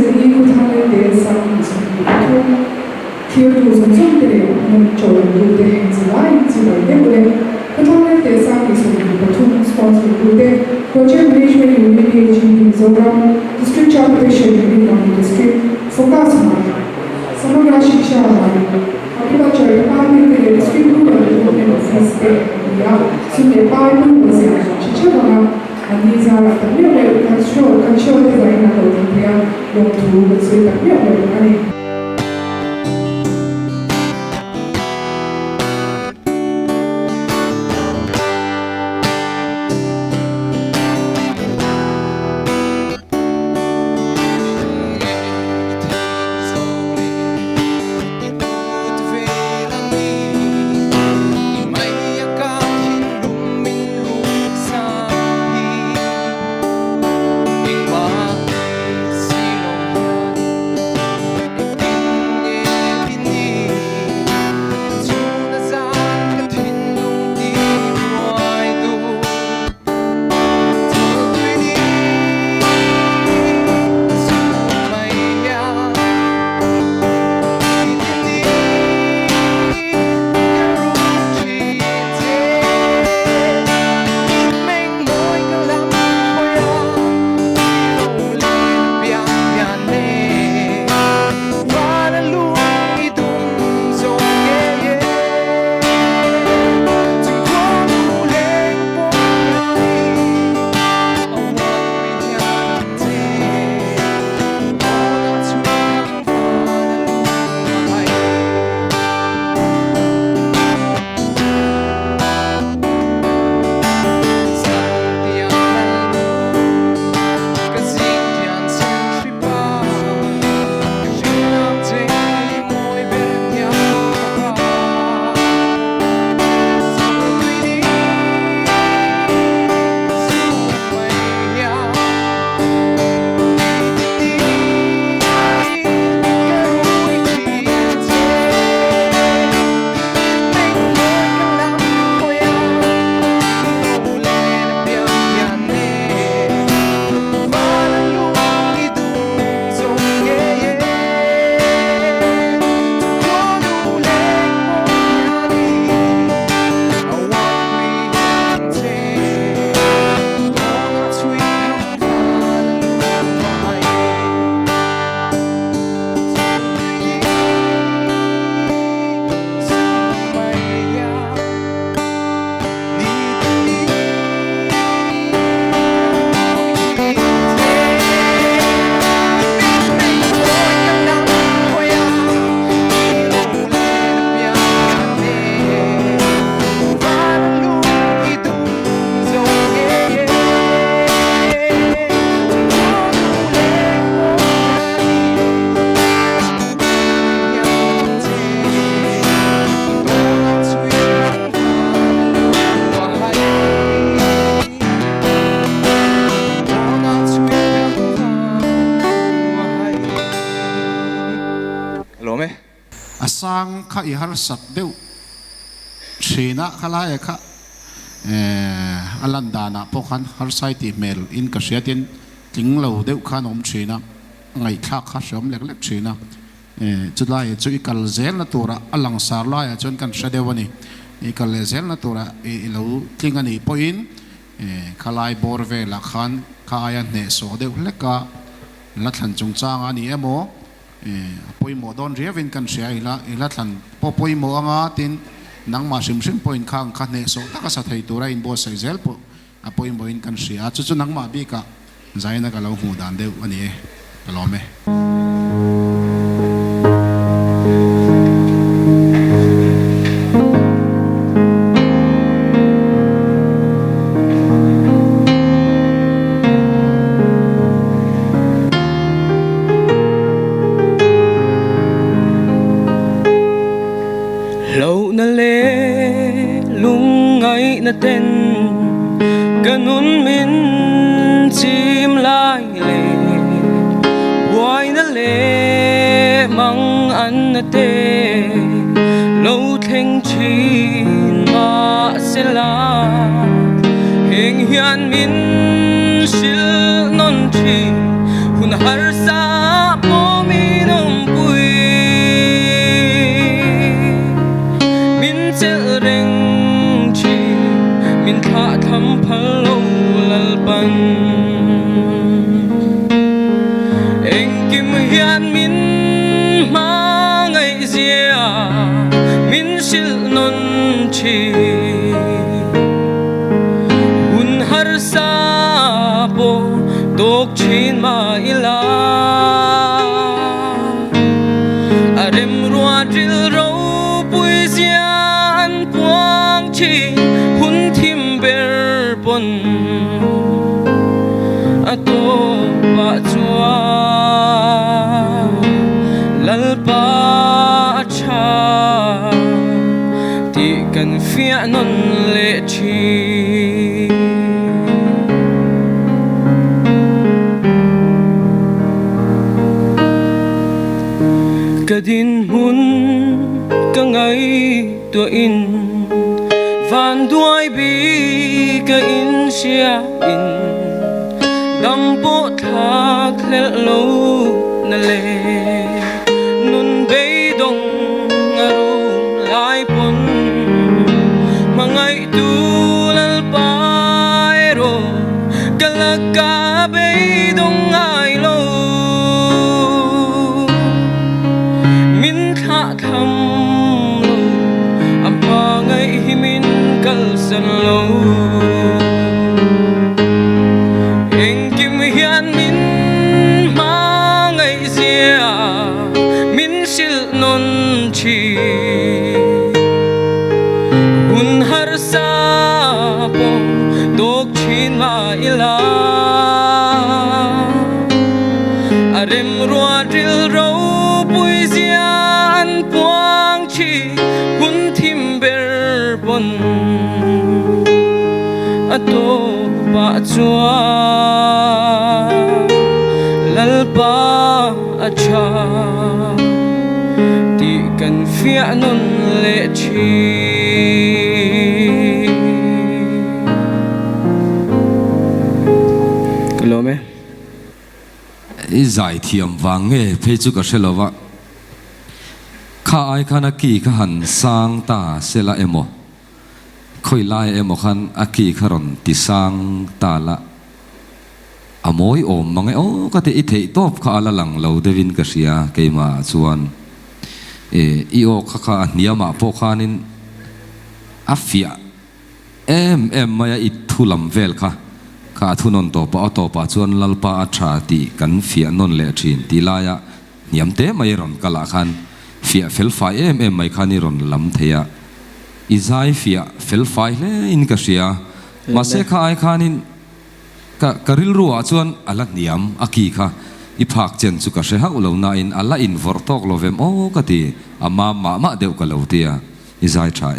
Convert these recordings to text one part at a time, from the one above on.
MZI KHAWTHLANG 대상 이송이 보통 기여도 선정들의 적용될 때 MZI 때문에 KHAWTHLANG 대상 이송이 보통 스폰서를 때 Project Management Unit PhD program District Chairperson Unit of District Focus समग्र शिक्षा agriculture department के district development office के या सुने पार्टनर में शिक्षा वाला anih zara tapi oleh kancio design atau dia yang dulu bersih tapi oleh anih sang kha I har sat deuh thina khala e kha alandana pokhan har sai ti mel in ka hriatin tlinglo deuh khan om thina ngai thak kha hrom lek lek thina chulai chu I kal zel na tura alang sar la ya chon kan shadewani I kal zel na tura I lo tlingani poin khalai bor ve la khan kha ya ne so deuh leka la thlan chung chang ani emo poimo don riavin kan sia ila thlan poimo anga tin nangma sim point khang khane so taka sa thei tura in bo sai zel po poimo in kan sia chu nangma bi ka zaina ka lo hu dan deu ani kalome na ten ganun min chim lai le wai na le mang an na te lo theng chin ma se la heng hian min sil non thi hun har sa chel reng chi min tha tham phal lo lal pan eng kim hian min ma ngai zia min sil non chi hun har sa po dok chin ma ila arem rua dril ro pui zian puang chi hun thim ber pon ato pa chua lal pa cha ti kan fia non le chi kadin mun ka ngai tua in van duai bi ka in sia in dam po thak lel lo na le nun be dong aru lai pon mangai tu lal pai ro kalaka be dong ai lo tham lo amma ngai himin kal san lo eng kim hian min ma ngai zia min sil non chi hun har sa po dok chin ma ila arem rua dril ro pui zia puang chi hun thim ber pon ato pa chua lal pa acha ti kan fia non le chi kalome izai thiam wange phechu ka shelowa kha ai khana ki kha han sang ta sela emo khoi lai emo khan aki kharon ti sang ta la amoi om mangai o ka te i thei top kha ala lang lo devin ka sia keima chuan i o kha kha niama po khanin afia em maya i thulam vel kha kha thunon to pa chuan lalpa a tha ti kan fia non le thin ti la ya niam te mai ron kala khan fia fel fai em mai khani ron lam theya izai fia fel fai le in ka sia ma se kha ai khanin ka karil ruwa chuan ala niam aki kha i phak chen chu ka she ha ulo na in ala in vortok lovem o ka ti ama ma deu ka lo tia izai tha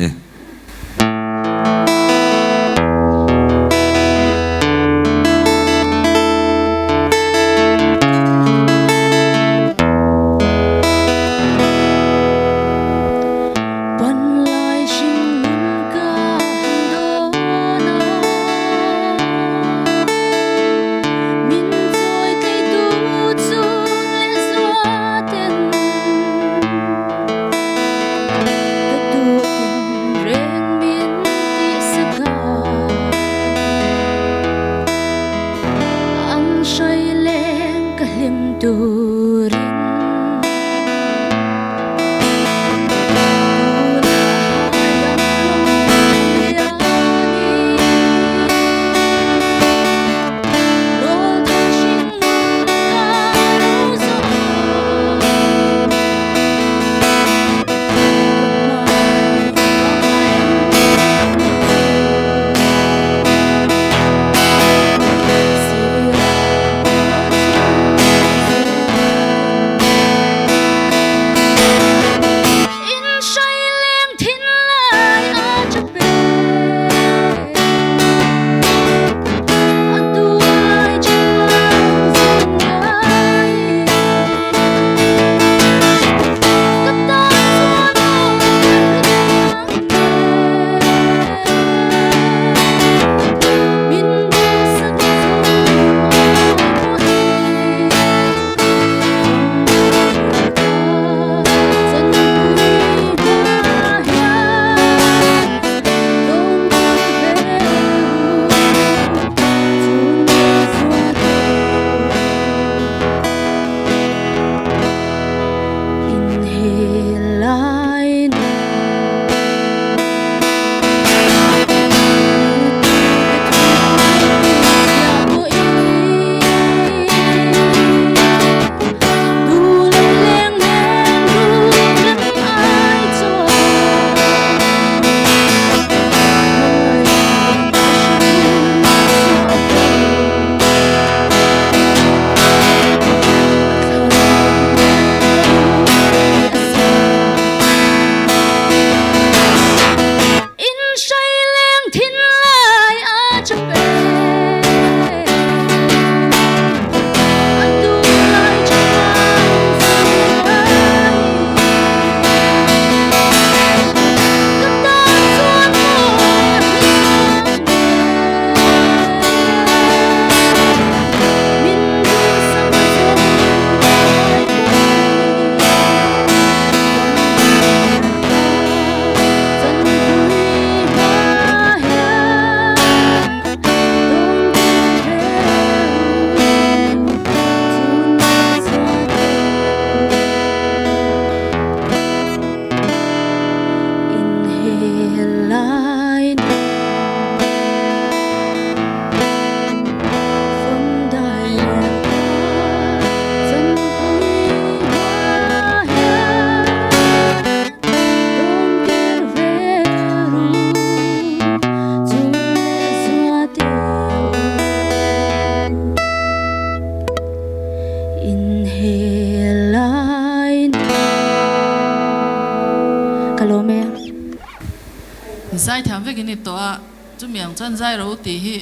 zai tham ve kini to a chu miang chan zai ro ti hi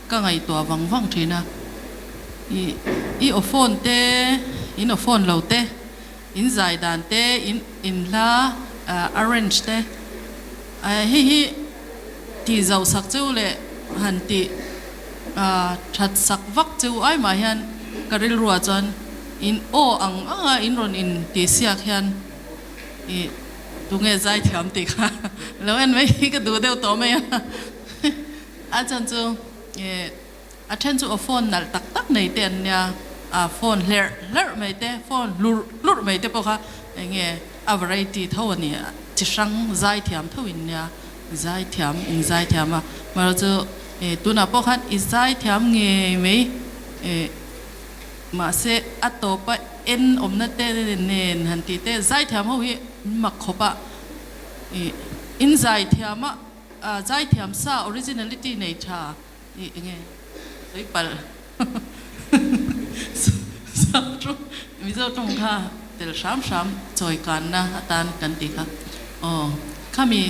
ka ngai to wang wang thina i o phone te in o phone lo te in zai dan te in la arrange te hi ti zau sak chu le han ti that sak vak chu ai ma hian karil ruwa chan in o anga in ron in ti siak hian tu nghe zai thiam ti kha lo en mai ka du deu to mai a chan chu a then chu a phone nal tak tak nei ten nya a phone ler mai te phone lur mai te po kha nge a variety tho ni chi sang zai thiam tho in nya zai thiam ma mar chu tu na po khan i zai thiam nge mai ma se atopa en omna te nen han ti te zai thiam ho hi mak khopa in zai thiama zai thiam sa originality nei tha nge soi pal sa tru mi zo tong kha tel sham choi kan na atan kan ti kha khami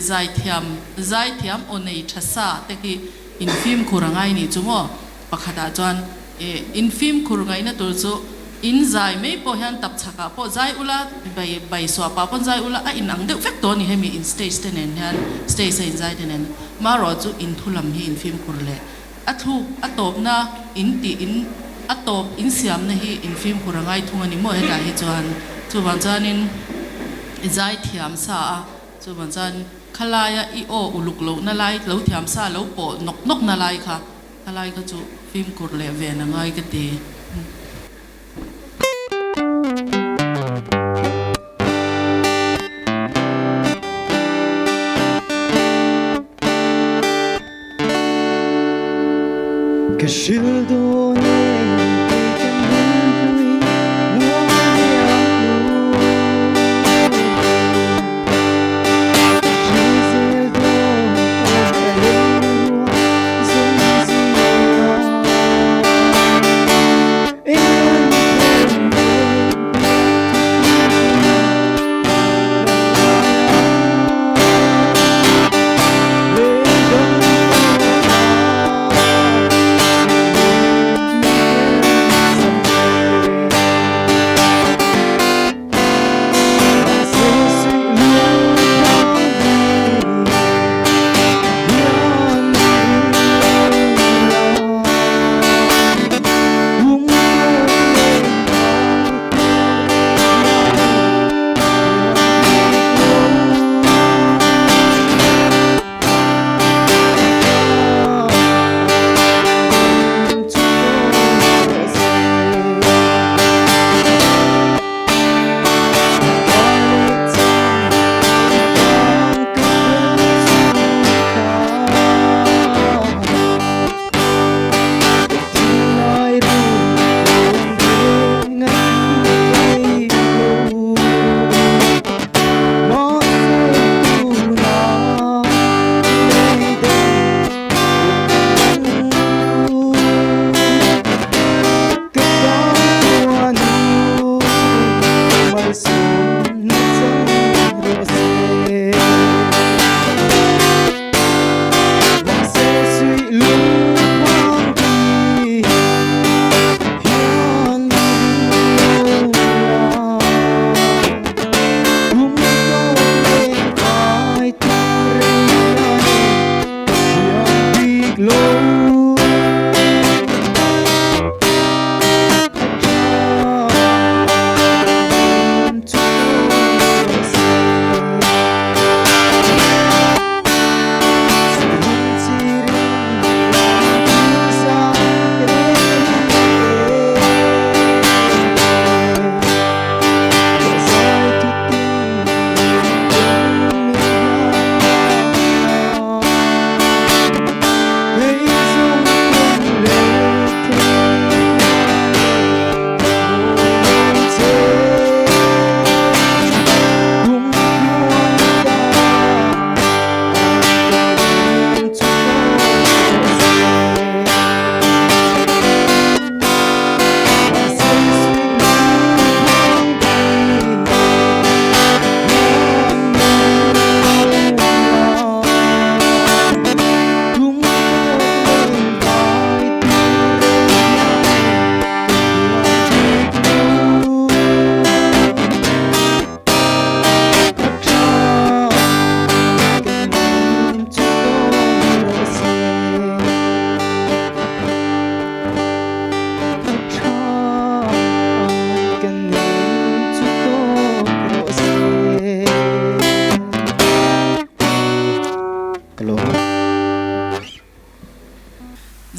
zai thiam onei thasa te ki in film khurangai ni chumo pakhata chuan in film khurngai na tur chu in zai mai po hian tap chaka po zai ula bai so pa pon zai ula a in ang de vek to ni hemi in stage ten en han stage in zai ten en ma ro chu in thulam hi in film khurle a top na in ti in a top in siam na hi in film khurangai thungani mo heta hi chuan chu ban chan in zai thiam sa a chu ban chan khalaya I o uluk lo na lai lo thiam sa lo po nok na lai kha khalai ka chu film kurle ve na ngai ka ti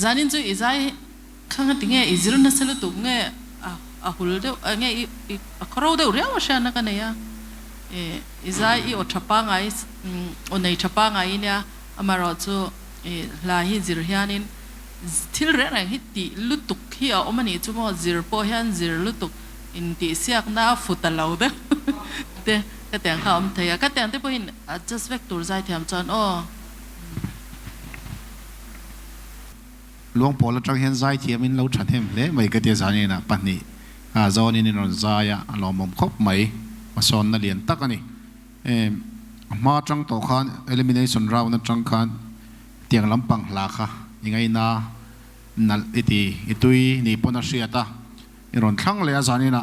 zanin chu izai khang tinge izir na selu tu nge a hul de nge a khro de ria wa sha na ka ne ya izai I o thapa ngai o nei thapa ngai nya amaro chu la hi zir hianin thil re rang hi ti lutuk hi a omani chu mo zir po hian zir lutuk in ti siak na futalo de te ka teng kha om thaya ka teng te po in just vek tur zai thiam chan o luang pola trang hian zai thiam in lo that hem le mai ka tia zani na pani a zon in ron zaya lo mom khop mai ma son na lian tak ani ma trang to khan elimination round na trang khan tiang lampang la kha ingai na nal iti itui ni pona siata iron thlang le zani na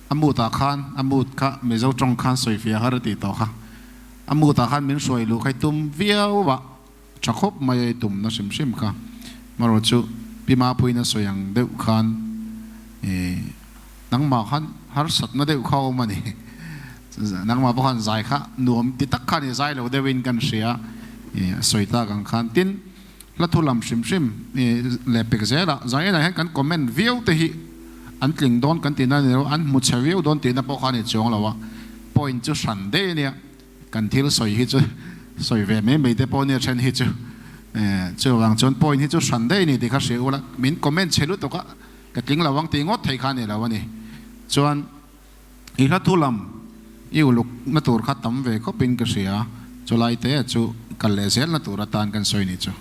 amuta khan amut kha mezo trong khan soifia harati to kha amuta khan min soi lu khai tum viau ba chakhop mai tum na sim sim kha maro chu bima puina soyang deu khan nangma khan har sat na deu kha mani nangma ba khan zai kha nuam ti tak khan zai lo dewin kan sia soita kan khan tin la thulam sim sim le pek zela zai na kan comment viau te hi an tling don kan tina ne an mu chaviu don tina po khan ni chong lawa point chu san de ne kan thil soi hi chu soi ve me te po ne chen hi chu chu wang chon point hi chu san de ni ti kha se ula min comment chelu to ka ka ting lawang ti ngot thei khan ne lawani chuan I la thulam I uluk na tur kha tam ve ko pin ka sia chulai te chu kal le sel na tur atan kan soi ni chu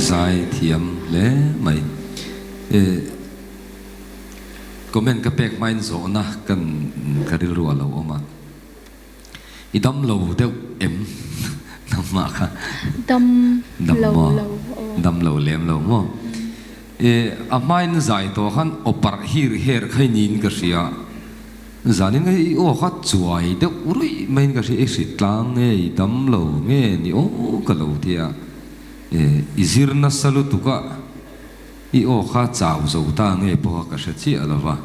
izai thiam le mai comment ka pek main zo na kan karil ru lo oma idam lo deuh em namma kha dam lo lem lo mo a main zai to khan opar hir her khainin ka ria zanin ngai o kha chuai deuh urui main ka ri exit tlang nge dam lo nge ni o ka lo tia izirna salu tuka i o kha chau zo ta nge po ka sha chi alawa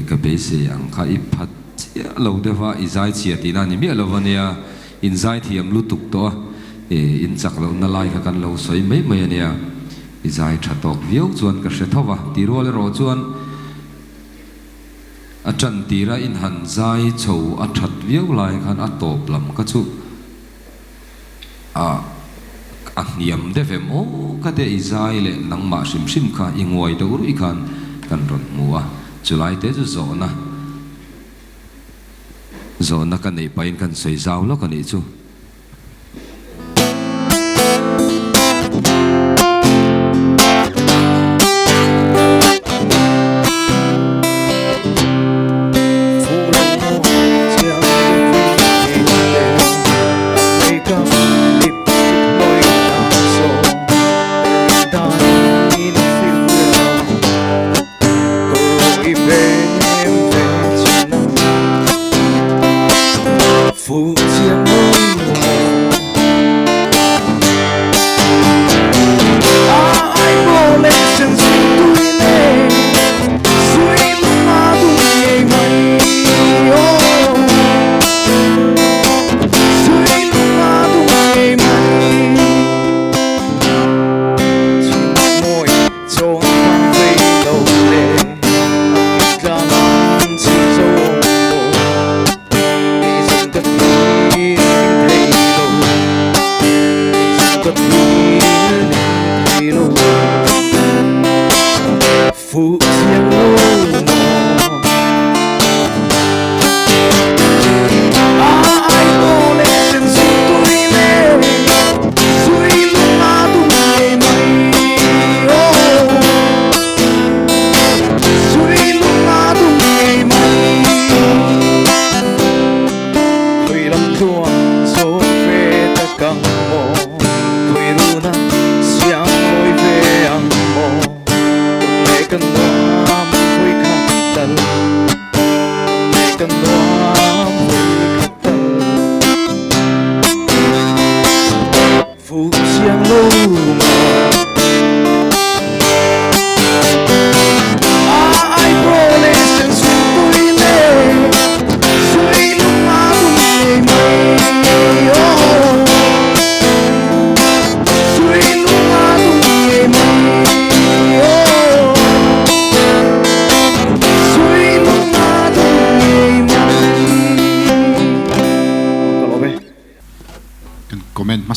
ka be se ang kha i phat lo de wa izai chi atina ni mi alawa nia in zai thiam lu tuk to in chak lo na lai ka kan lo soi mai mai ania izai thatok viau chuan ka sha thawa ti ro le ro chuan a chan tira in han zai chho a that viau lai khan a top lam ka chu a niam de vem o ka de izai le nangma sim sim kha ingoi do ru ikhan kan ron muwa chulai te chu zona kan nei pain kan sei zau lo kan ni chu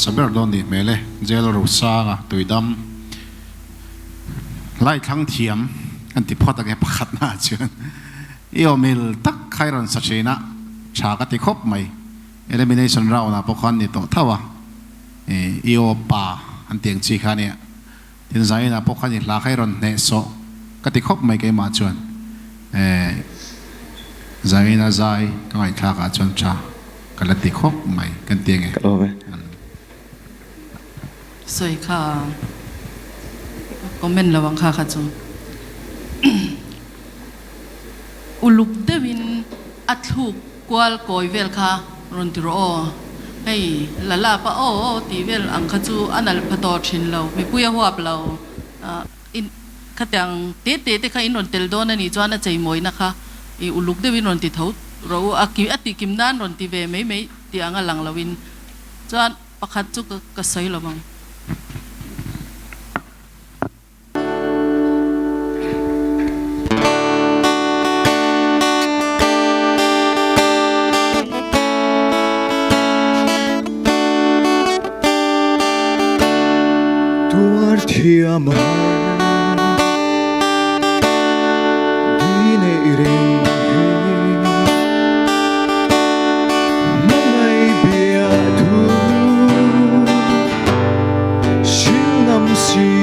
saber don ni mele jelo ro sanga tuidam lai thang thiam an ti phota ke pakhat na chuan io mil tak khairon sachina cha ka ti khop mai elimination round na pokhan ni to thawa io pa an tiang chi khania tin zai na pokhan ni la khairon ne so ka ti khop mai ke ma chuan zai na zai ka ngai kha ka chuan cha ka la ti khop mai kan tiang e soi kha comment lawang kha kha chu uluk dewin athuk kwal koi vel kha ron ti ro ei lala pa o ti vel ang kha chu anal phato thin lo mi puya huap lo in khatyang te kha in ron tel don ani chuan a chei moi na kha i uluk dewin ron ti tho ro aki ati kim nan ron ti ve mei ti anga lang lawin chuan pakhat chu ka sai lawang Chiama dine iring mai bia thu shin nam si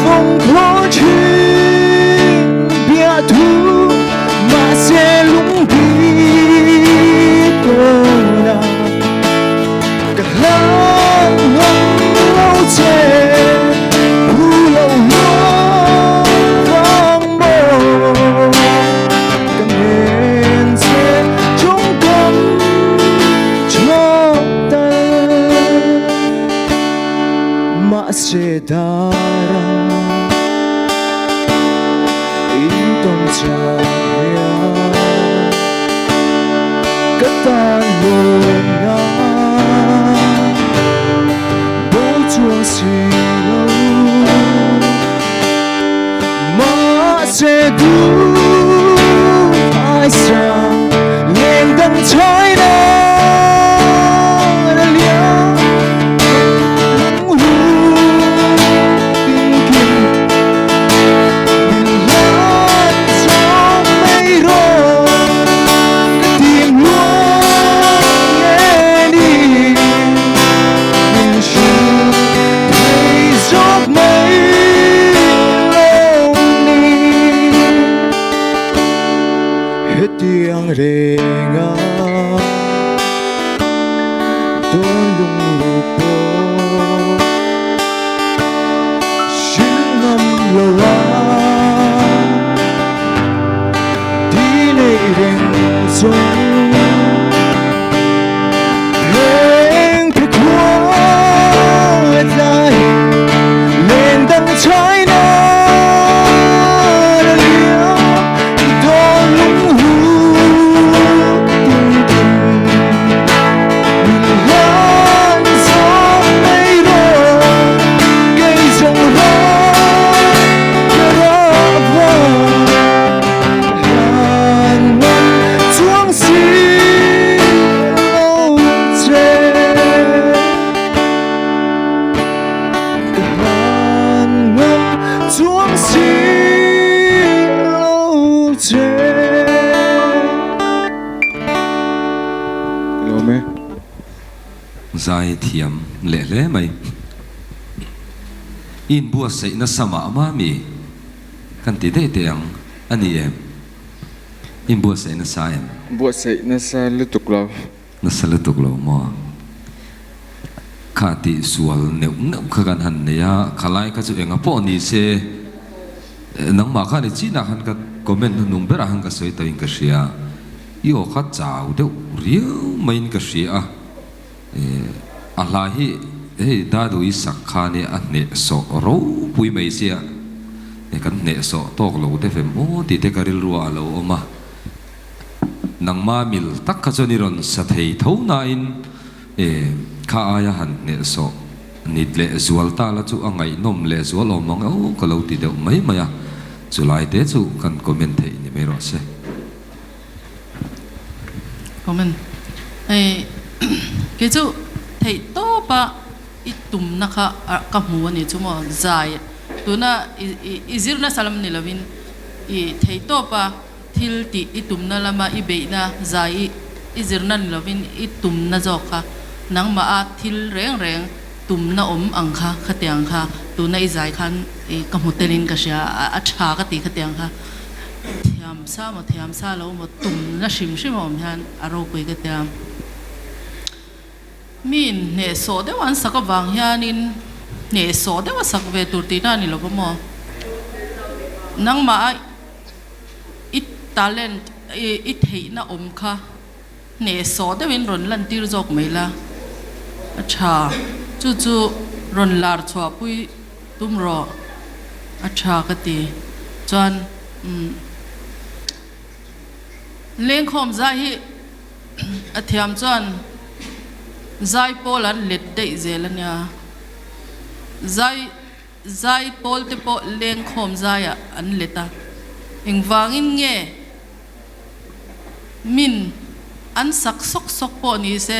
风破去别图马些龙比多那个浪老街不老落荒漠更年节中更长的马些大zai thiam le le mai in bua sei na sama ma mi kan ti de te ang ani em in bua sei na sa em bua sei na sa lu tuk lo na sa lu tuk lo mo kha ti sual neu neu kha kan han ne ya khalai ka chu enga po ni se nang ma kha ni chi na han ka comment nung bera han ka soi to in ka sia yo kha chau de riu main ka sia alahi da du isak khane a ne so ro pui mai sia e kan ne so tok lo te fem o ti te karil ruwa lo oma nang ma mil tak kha choni ron sa thei tho na in kha aya han ne so nit le zual ta la chu angai nom le zual lo mong o ko lo ti de mai maya chulai te chu kan comment thei ni me ro se comment cái chỗ thầy to ba ít tùm na kha cả mua này chúng mà dài tu na izir na salam nilavin thầy to ba thil ti ít tùm na lama ibe na dài izir na nilavin ít tùm na zo kha nang ma thil reng reng tùm na anga khatiang kha tu na izai khan cả mua telin ka sia acha ka ti khatiang kha thiam sa lo mo tùm na sim sim om han aro koi ka tiam min ne so de wan sak wang hianin ne so de wa sak ve tur ti na ni lo mo nang ma it talent it hei na kha ne so de win ron lan tir jok mai la acha chu chu ron lar chwa pui tum ro acha ka ti chuan leng khom za hi athiam chuan zai pol an let dei zelania zai pol te po leng khom zaya an leta engwangin nge min an sak sok sok po ni se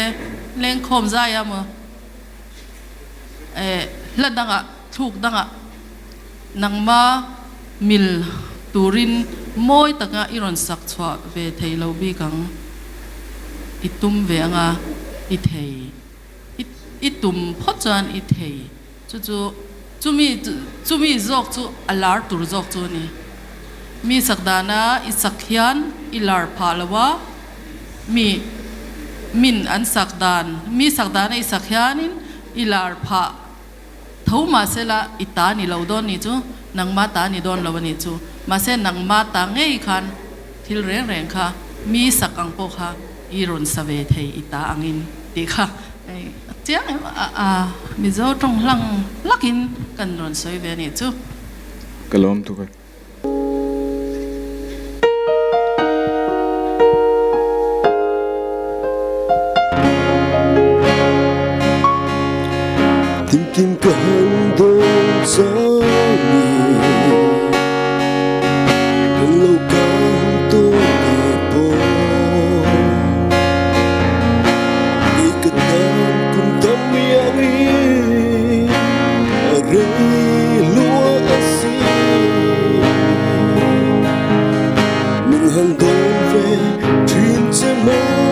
leng khom zaya mo la danga thuk danga nangma mil turin moi taka iron sak chwa ve theilo bi kang itum ve anga i thei itum phochan i thei chu chu chumi zok chu alar tur zok chu ni mi sakdana isakhian ilar phalawa mi min an sakdan mi sakdana isakhianin ilar pha thoma sela itani lodon ni chu nangma ta ni don lawani chu ma se nangma ta ngei khan thil reng reng kha mi sakang po kha iron save thei ita angin ti kha chiang mi zo trong lang lakin kan ron soi ve ni chu kalom tu ka Thinking kahandong sa lâu càng tôi po đi cần nam cùng tâm yang y ở lúa asi mình hàng đón về trên xe mơ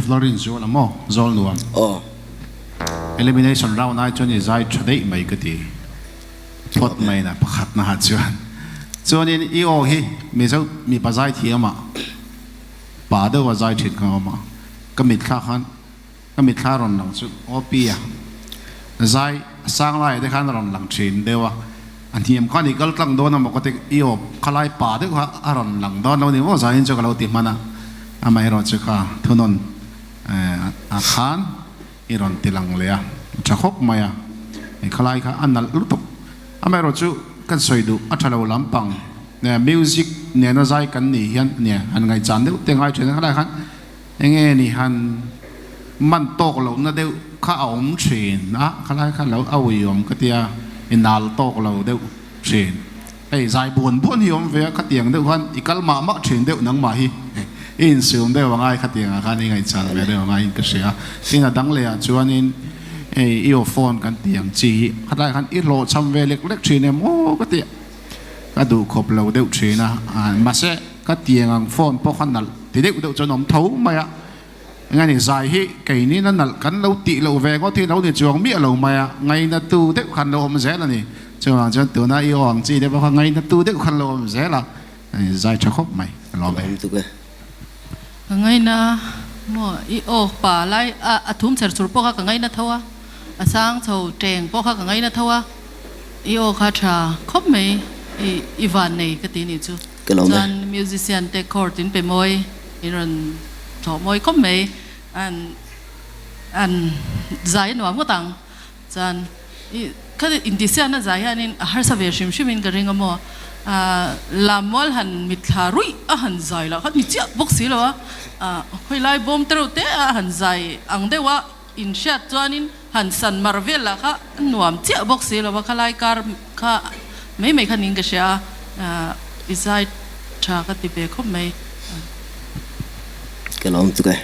Florin zo la mo zol nuam elimination round ai chon izai thadei mai kati thot mai na pakhat na ha chuan chuanin I o hi mi zo mi bazai thiama pa do wa zai thit ka ma kamit kha khan kamit kha ron nang chu opia zai sang lai de khan ron lang thin dewa an thiam khan ikal tlang do na mo kote I o khalai pa de kha aron lang do no ni mo zai chu kalo ti mana amai ro chu kha thunon a khan iron tilang lea chakhok maya khalai kha anal lutuk amai ro chu kan soidu athalo lampang ne music ne na zai kan ni hian ne an ngai chan deu tengai chen khalai khan enge ni han man tok lo na deu kha om thin na khalai kha lo awiom katia inal tok lo deu thin ei zai buồn buồn hiom ve kha tiang deu khan ikal ma ma thin deu nang ma hi in sum de wangai khatinga khan ngai chan ve de wangai ka sia ina dang le chuan in earphone kan tiang chi khatai khan I lo cham ve lek lek thine mo ka ti ka du khop lo deuh thina ma se ka tiang ang phone po khan nal ti deuh deuh chonom thau maya ngai ni zai hi kai ni na nal kan lo ti lo ve ko thi lo ni chuang mi lo maya ngai na tu deuh khan lo om ze la ni chuang chuan tu na I ong chi de ba ngai na tu deuh khan lo om ze la zai chakhop mai lo be ngay na mo I o pa lai thum cher chur po kha ngay na thawa asang chho teng po kha ngay na thawa I o kha tha khop mai I van nei ka ti ni chu chan musician te court in pe moi iron tho moi khop mai an zai no am tang chan ka indisian na zai hanin har sa ve shim shim in ka ringa mo lamol han mitharui han zai la khat ni chia boxi lo khoi lai bom tero te han zai ang dewa in shat chuanin han san marvel la kha nuam chia boxi lo kha lai kar kha mấy khăn nín cái xe design trả cái tiệm bè không mấy cái lom tụi cái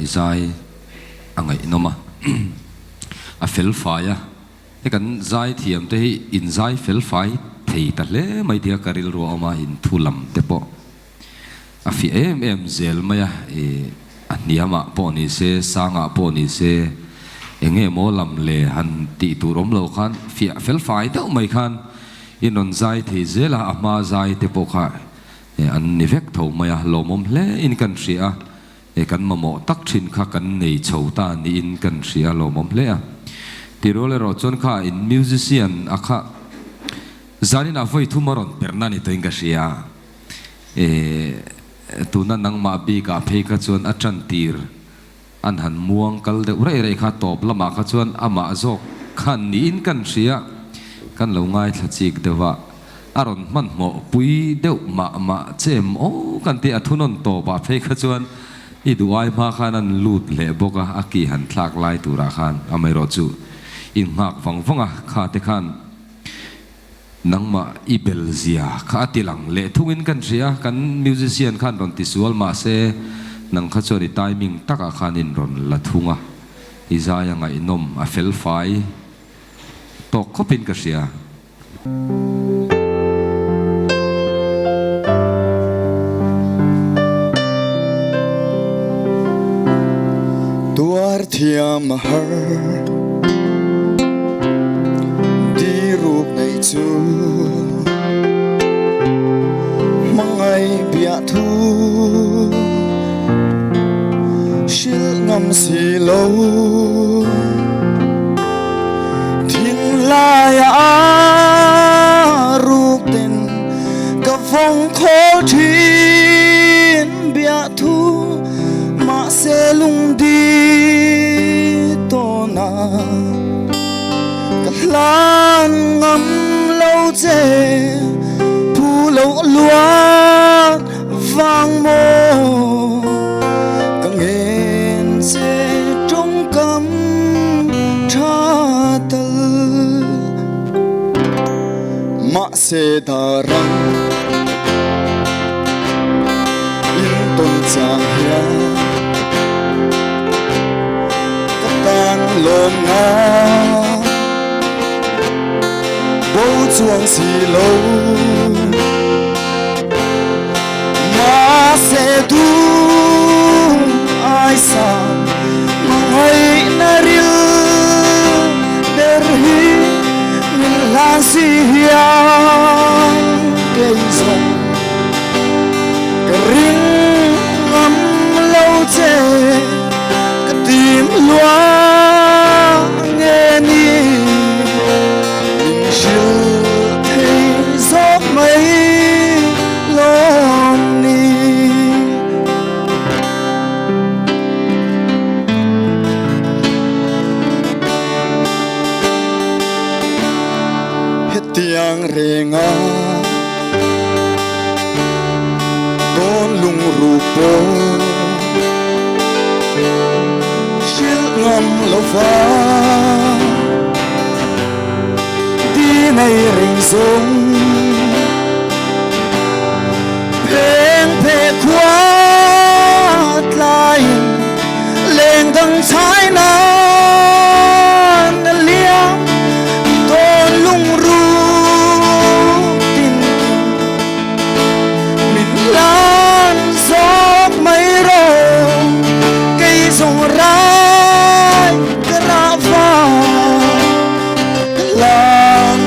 zai angai noma a fel faya te kan zai thiam te hi in zai fel fai thei ta le mai dia karil ro ama in thulam te po a fi em zel maya e aniama po ni se sanga po ni se enge mo lam le han ti tu rom lo khan fi fel fai te mai khan in on zai thei zela ama zai te po kha an nivek tho maya lomom hle in kan ria e kan mamo tak thin kha kan nei chhota ni in kan ria lomom hle a ti ro le ro chon kha in musician akha zanin a voi thumaron pernani to inga ria e tuna nang ma bi ka phei ka chon a tran tir อันหันม่วงกัลเดอุไรไรข้าตอบละมาข้าชวนอามาจอกขันนี้กันเสียกันเหล่าง่ายทัดจิกเดว่าอารมณ์มันหมอปุยเดวมาเจมโอ้กันที่อทุนนโตบาเพข้าชวนอีดูไอมาขานันลูดเละบกะอากีหันทลากไล่ตุราขันอเมรจูอินหักฟังฟังอะข้าเตขันนังมาอีเบลเซียข้าติลังเละทุกินกันเสียกันมิวสิเซียนขันรอนติสวลมาเซนังข้าชวนไทมิ่งตักอาขันอินรอนละทุงอะอิจายังไงนมอะเฟลไฟตกก็เป็นกันเสียตัวเทียมหาดีรูปในจูมังไอเบียทูชิลงำสีโลทิ้งลายอารูปเต็นกับฟงโคทินเบียทูมาเซลุงดีโตนากับลานงำเล่าเจผู้เล่าลวดฟังโมกังเงินเจจงกำชาตลมาเสดารังอินต้นจางเฮียตั้งลมงาโบจวงสีโลมาเสดูไอซามังไอนาริลเดรฮีมิลาซีฮิยังเกยซงกริงงำเล่าเจทีมลัวเงนี่ยิ่งชิลให้ซอกไม่ลมนี้เฮ็ดเตียงเรงาโดนลุงรูปโปงำละฟ้าดีในริงสงเพลงเพกขวาดลายเล่งดังชายนานเลี้ยงโดนลุงรูตินมินลานซอกไม่รอไกสงร้ายกระฟ้าลาง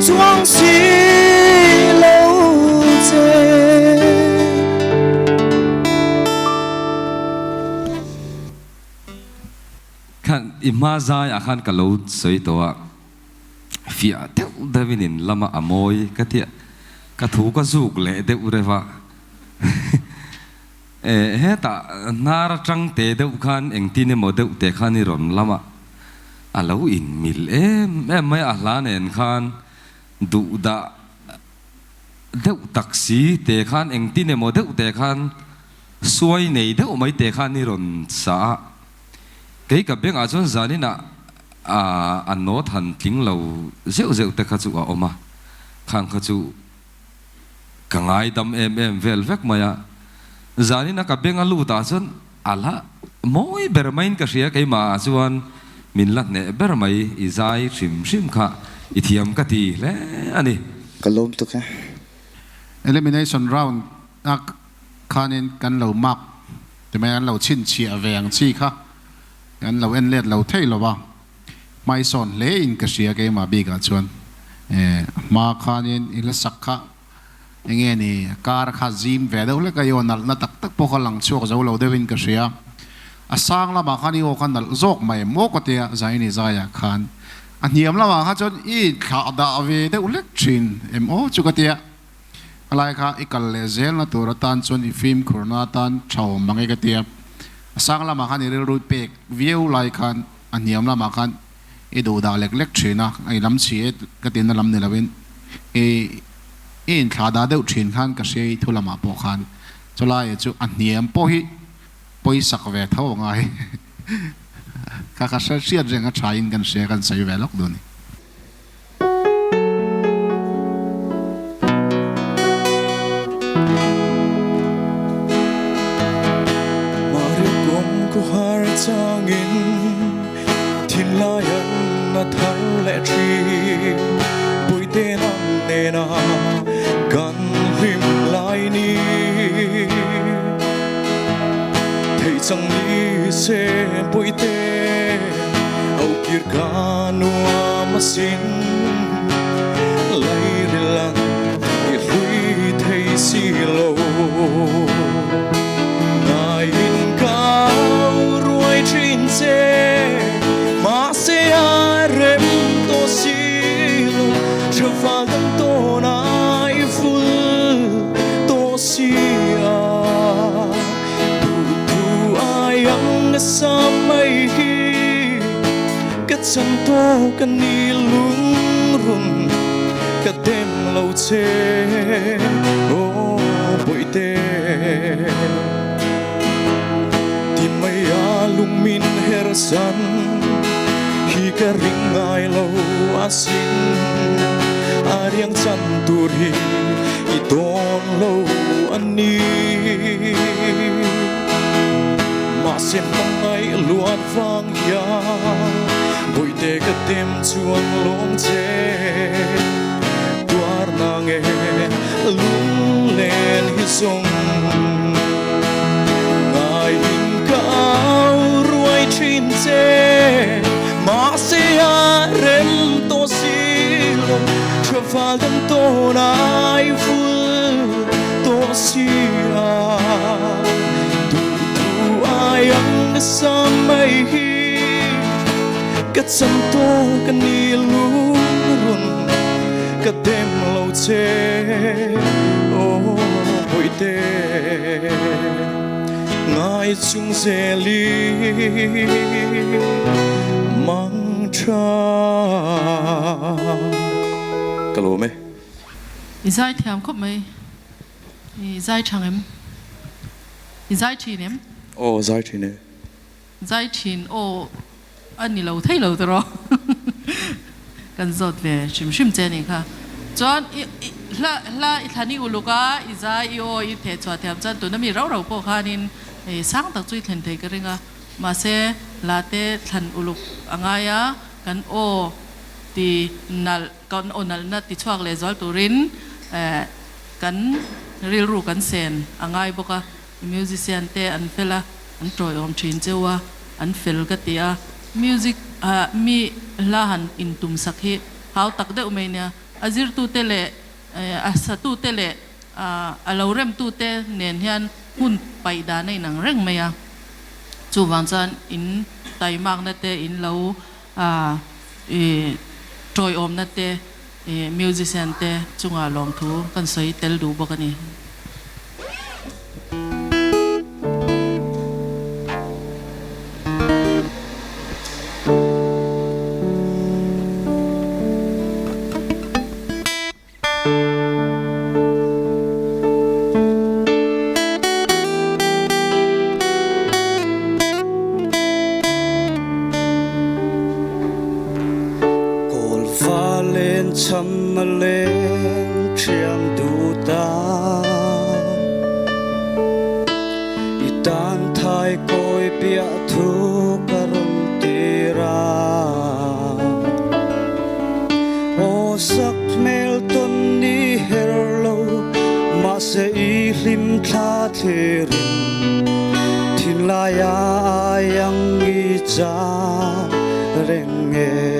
จวงสีโลเจขันอิมาใจอาขันกะโลสวยตัวฟิอาเทวเดวินินลำมาอโมยกะเทียกะถูกะจุกเละเดอุเรวะเฮตานาราจังเตเดอุขันเองที่เนโมเดอุเตขันนิรอนลำมาอาลาอินมิลไม่อาลานเอ็นขันดูดาเดอุตักซีเตขันเองที่เนโมเดอุเตขันสวยในเดอุไม่เตขันนิรอนสาเกี่ยกับเบงอาจจะจานี่นะอันโนทันทิ้งเราเจ้าเตขัดจุอาออกมาขังขัดจุกังไงดำเวลเวกมายาจานี่นะกับเบงอาลูตาจนอาละมอยเบอร์ไม่ก็เสียกี่มาจวนมินลัดเนเบอร์ไม่อิจายชิมข้าอิทิยมกตีเล่อันนี้กะลมตุกะ elimination round นักขันินกันเรามักแต่ไม่งั้นเราชินเชียแวงชีค่ะงั้นเราเอ็นเล็ดเราเท่เราบ้างไม่สอนเล่นก็เสียกี่มาบีกันชวนมาขันินอิลสักค่ะอย่างเงี้ยนี่การข้าจิมเวดเอาเล็กก็โยนนัดตักพวกหลังช่วงเราเดวินก็เสียสร้างละมาขันิโอขันนัดโจกไม่โมกเตียใจนี่ใจอยากขันอันเยี่ยมละมาขันจนอีขาดาเวดเอาเล็กชินโอจุกเตียอะไรค่ะอีกเลเซลนะตัวตันจนอีฟิล์มโครนาตันชาวมังเอกเตีย sang lama khan iril rui pek view lai khan aniam lama khan e do da lek lek thina ai lam chi e ka tin na lam ne lawin e in thla da deuh thin khan ka sei thulama po khan chola e chu aniam po hi poi sak ve tho ngai ka sa sia jenga thain kan se kan sai velok do ni Changin thin layan na thar le tri pui te nam ne na kan him lai ni thei chang ni se pui te au kir ka nuwa masin lai rilang i hui thei si lo mà sẽ rem to silo cho phal tâm to nai full to sia tu ai ang sa mai hi cái chân to cái ni lung run cái đêm lâu che ô bụi tê lung min her san hi ka ring ai lo asin ariang chan turi I don lo ani ma sem ngai luat vang ya boi te ka tem chuan long che tuar na nge lung len hi song chin che ma se rem to silo cho phal tâm to nai full to sia tu ai ang sa mai hi cái chân to cái ni lung run cái đêm lâu che ô bụi tê ngài chung dễ li mang cha cái lỗ mấy Izai thiam khop mấy Izai chang em Izai chin em ô giải thì nè Izai chin ô anh nilo thấy lâu rồi cần dột về chim chim trên này cả chọn la thani uluka Izai yo i thể cho thiam chân tụi nó mi rau rau po khanin sáng tác chui thlen thei ka ringa ma se la te thlan uluk angaya kan o ti nal kan onal na ti chuak le zol turin kan ril ru kan sen angai boka musician te an fela an troi om thin chewa an fel ka tia music mi la han in tum sakhi hau tak de umenia azir tu te le asa tu te le alorem tu te nen hian hun pai da nei nang reng maya chu wang chan in tai mak na te in lo troi om na te musician te chunga lom thu kan soi tel du bokani chăm lên chiang du ta i tan thai koi pia thu karum tira o sak mel ton ni herlo ma se I lim tha therin thin la ya yang I cha renge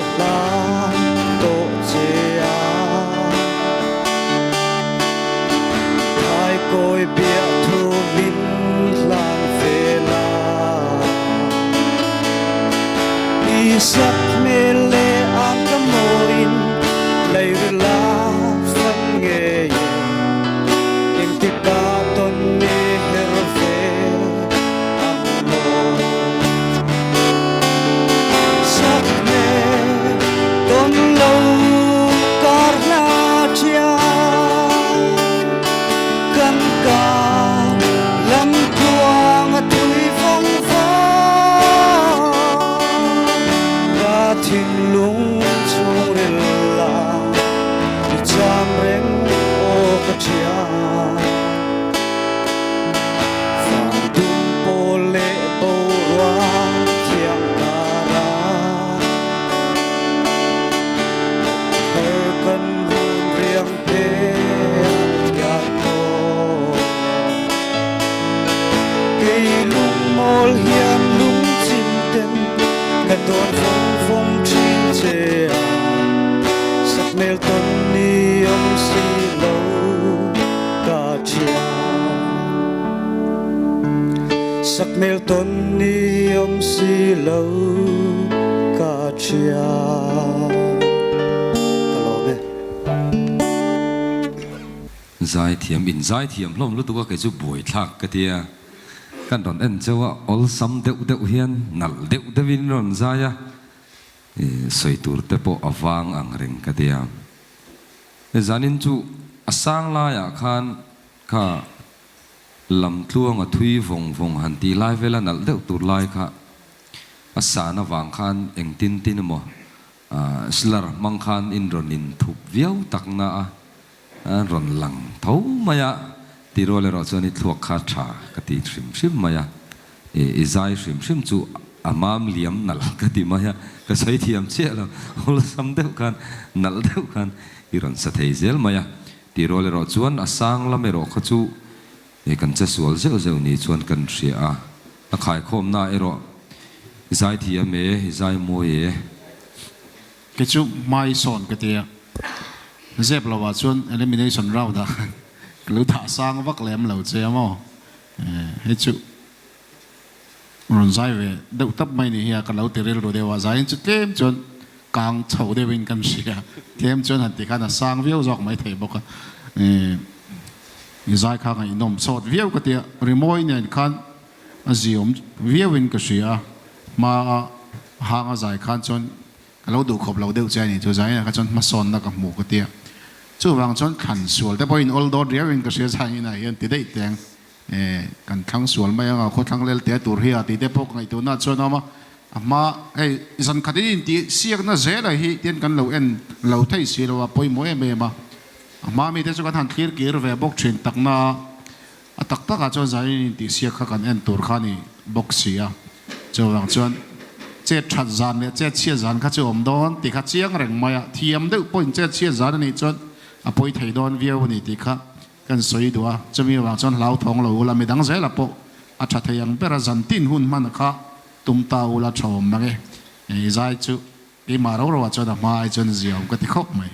cả lá tổ chế hai côi bia thu min lan về la đi sắc mê lê ang cả moin lấy la phân nghề nhưng tiếc cả tôn mê hero về amor sắc mê tôn lâu cả la chia căn cả lâm quang thui phong phá đã thiên lung chung rel la đi chạm reng ô cả chia phang tung po lệ bầu hoa thiang cả ra her cần hôn riêng thế mol hiam lung chim ten ka ton phong phong chin che sak mel ton ni om si lo ka chia sak mel ton ni om si lo ka chia kalo be zai thiam hlom lu tu ka chu boi thak ka tia kan ron en chawa ol sam deuh hian nal deuh devin ron zaya soitur te po awang ang reng ka tia zanin chu asang la ya khan kha lam tluang a thui vong han ti lai vela nal deuh tur lai kha asana wang khan eng tin mo slar mang khan in ron in thup viau takna ron lang thau maya tirole ro choni thuak kha tha kati shim maya izai shim chu amam liam nal kati maya ka sai thiam che la hol sam deuh khan nal deuh khan iron sa thei zel maya tirole ro chuan asang lam ero kha chu kan cha sual zeu ni chuan kan ria a khai khom na ero izai thiam izai moe cái chú mai son cái tia dẹp là vào chuan elimination round đó lưu thả sang vắt lem lẩu chơi mà hết chú rồi giải về đầu tập mấy này hiện cái lẩu tiền rồi đều giải chút thêm chuan càng chầu đều bên căn xia thêm chuan hẳn thì cái là sang view dọc mấy thầy bốc giải khác ngày nôm sọt view cái tia remote này khăn zoom view bên cái xia mà hàng giải khăn chuan lâu đủ khop lâu đều chơi này cho giải cái chọn mà son là cái mũ cái tia chú vàng chọn khăn suolแต่พอ in all door riêng cái sự sai này hiện tại tiếng cần khăn suol mà yang khó khăn lên tại tour here tại bốc ngày tu na chọn mà dân khát đi thì siết na dễ là hi tiền cần lâu en lâu thấy xí là bôi mỗi em mà mình thấy cho cái thằng kia về bốc chuyện tắc na tắc cái cho giải thì siết khá cần en tour khani bốc xí chú vàng chọn chết chặt dàn này chết chia dàn các chỗ đón thì các chiếng rừng mày thiêm được point chết chia dàn này chọn point thấy đón view này thì các cần soi đua cho mình vào chọn lão thong lão là mình đang dễ là bộ chặt thấy yang bera dàn tin hun mà nó khác tum tao là chồng mà cái giải chú cái mà đâu rồi chọn mà ai chọn gì cái thì khóc mày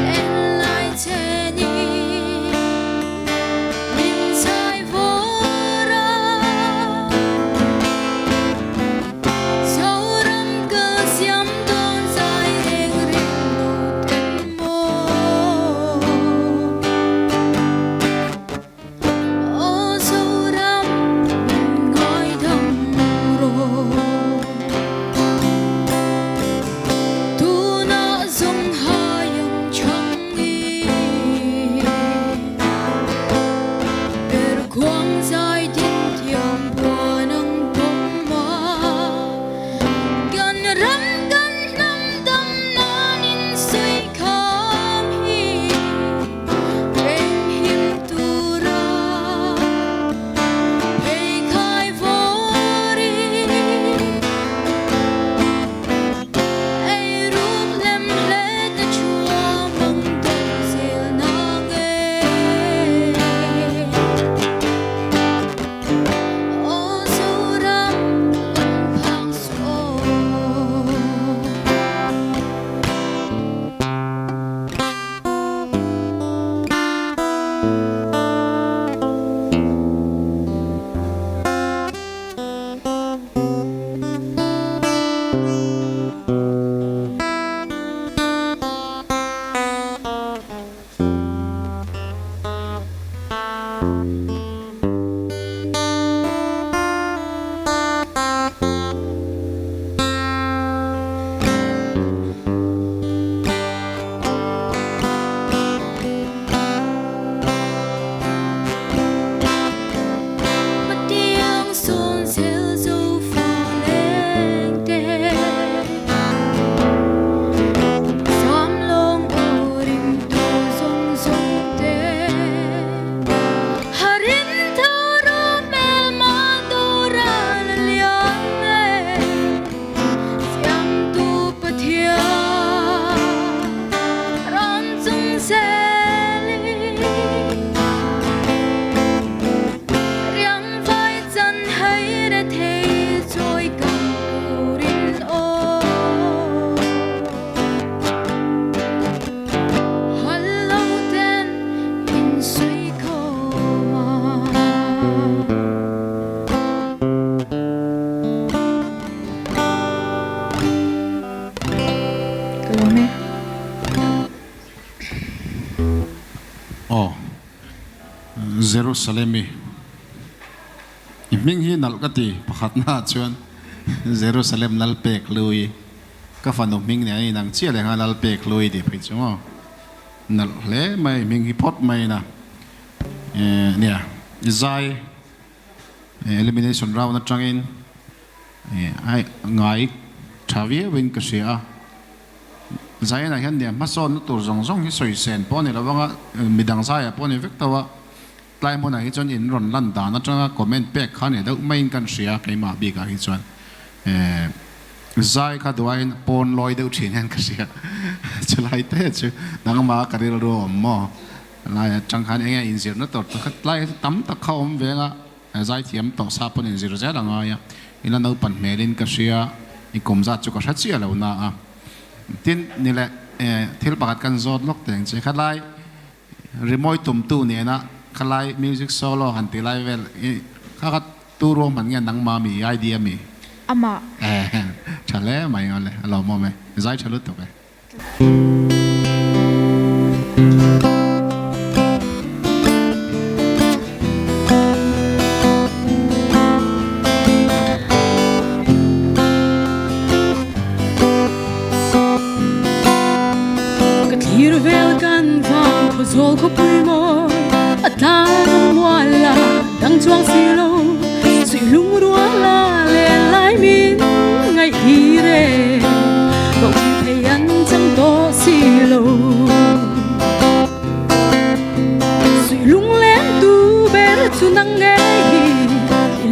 Enlightening. Kalome. Oh, Jerusalem iming hi nalkati pakhatna chuan Jerusalem nalpek lui ka fanom ming ne nang chia le nga nalpek lui di phei chu nal hle mai ming hi pot mai na nia zai elimination round na tangin ai ngai thavia win ka sia zai na hian ne ma son tur zong zong hi soi sen po ne lawanga midang sai po ne vek tawa tlai mo na hi chon in ron lan da na tanga comment pek khan ne dau main kan sia keima bi ka hi chuan zai kha duain pon loi deu thin han ka sia chlai te chu nang ma karil ro mo lai chang khan enge in zir na tor khat lai tam ta khom venga zai thiam to sa pon in zir za langa ya ina no pan melin ka sia i kom za chu ka tha chia lo na a tin ni le thil pakat kan zot lok teng che khalai remoi tum tu ne na khalai music solo han ti lai vel kha tu ro man nge nang ma mi idea mi Ama. chale mai ngale alo mo me zai chalut to be Zol ko pui mo atang wala dang chuang silo sui lung rua la le lai min ngai hire bầu thầy ăn chẳng to silo sui lung lén tu ber chu nang nghe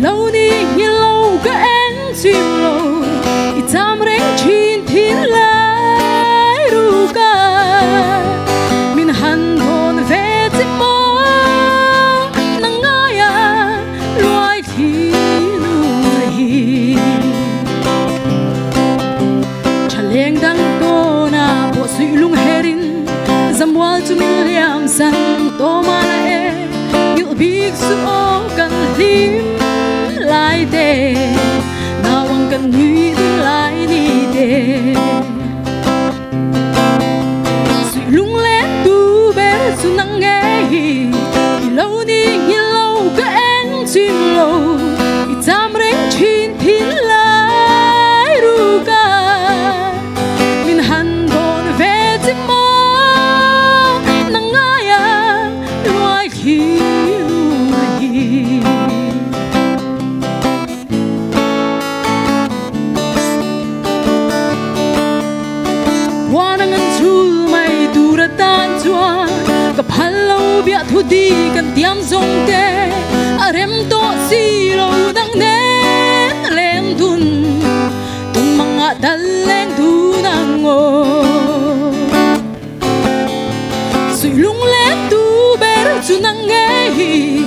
lâu đi như lâu cái em chim lâu i tam reng chin thiên lai ru ca min han zamwal tu min liam san to mala e you big su o kan lim lai de nawang kan nui din lai ni de su lung len tu ber su nang nghe hi lâu ni hi lâu ka en chim lo i tam reng chin thin lai ru ka min han don ve tim mo bia thu đi cần tiêm dòng tê rem to si lo dang nen len thun tung manga dal len thu nang o sui lung len tu ber chu nang nghe hi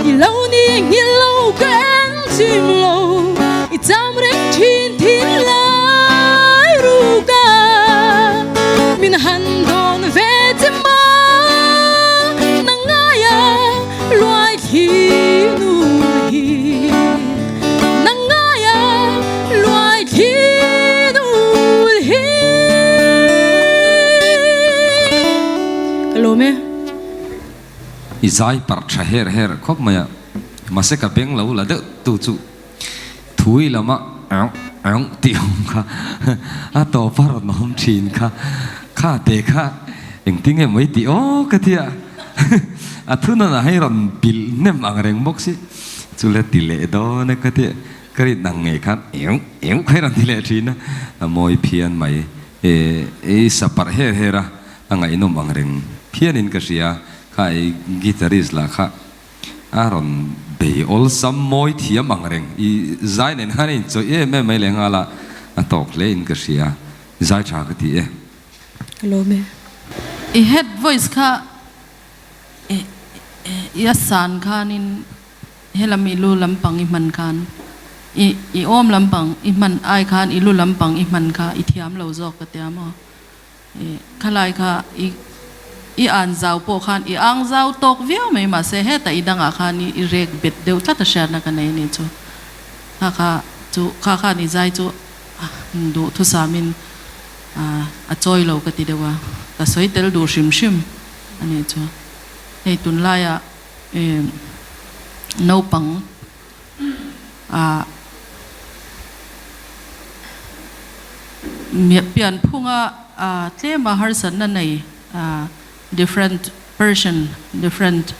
lâu ni lâu kan chim lo i tam rek chin thin lai ru ka min han don ve tim izai par tha her khop maya maseka beng lo la de tu chu thui lama ang tiong kha a to par nom thin kha te kha eng ting em mai ti o ka thia a thuna na hai ron bil nem ang reng mok si chu le ti le do na ka thia kari nang nge khan eng khai ran ti le thina moi phian mai e sapar hera anga inom ang reng phian in ka sia khai guitarist la kha aron be ol sam moi thiam ang reng I zai nen hanin cho e me mai lenga la atok le in ka sia zai tha ka ti e hello me I head voice kha ya san khanin helami lu lampang I man khan I om lampang I man ai khan I lu lampang I man kha I thiam lo zok ka tiamo khalai kha I an zau po khan I ang zau tok view mai ma se he ta I danga khan I rek bet deu ta ta share na ka nei ni chu kha ni zai chu do thu samin a choi lo ka ti dewa ka soi tel du shim shim ani chu hei tun la ya no pang pian phunga tlema har san na nei different person different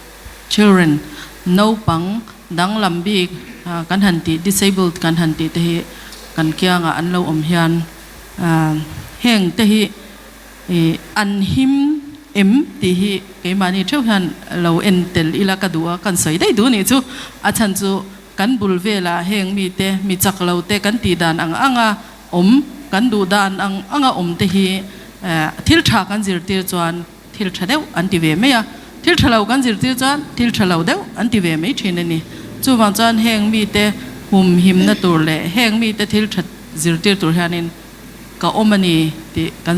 children no pang dang lambi kan hanti disabled kan hanti te hi kan kya nga an lo om hian heng te hi an him em ti hi ke mani theu han lo entel ila ka duwa kan soi dai du ni chu a chan chu kan bul vela heng mi te mi chak lo te kan ti dan anga om kan du dan anga om te hi thil tha kan zir tir chuan thil tha deuh an ti ve me ya thil tha lo kan zir tir chuan thil tha lo deuh an ti ve me thin ani chu wang chuan heng mi te hum him na tur le heng mi te thil tha zir tir tur hanin ka omani ti kan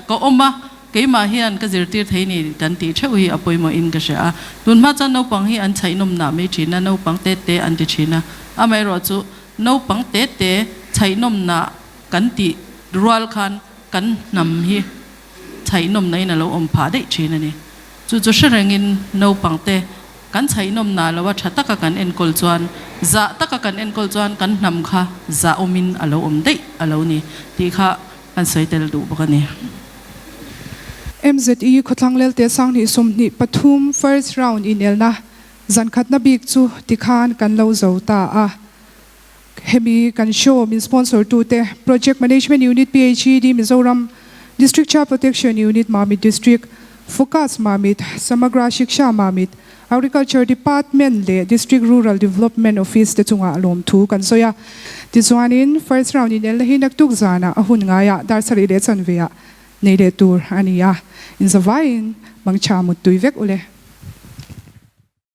ka oma ke ma hian ka zir tir thei ni tan ti theu hi apoi mo in ka sha tun ma chan no pang hi an chai nom na me thina no pang te te an ti thina amai ro chu no pang te te chai nom na kan ti rual khan kan nam hi chai nom nei na lo om pha dei thina ni chu chu sharangin no pang te kan chai nom na lo wa thata ka kan en kol chuan za taka kan en kol chuan kan nam kha za omin alo om dei alo ni ti kha kan soi tel du bakani MZI KHAWTHLANG LELTE sang ni sumni pathum first round in elna zan khatna bik chu tikhan kan lo zo ta hemi kan show min sponsor tu te project management unit PhD Mizoram district child protection unit Mamit district focus Mamit samagra shiksha Mamit agriculture department le district rural development office te chunga lom thu kan soya ti chuanin first round in el hi nak tuk zana ahun nga ya dar sari le chanveya neitute tur ania in zavain mangcha mut tuivek ule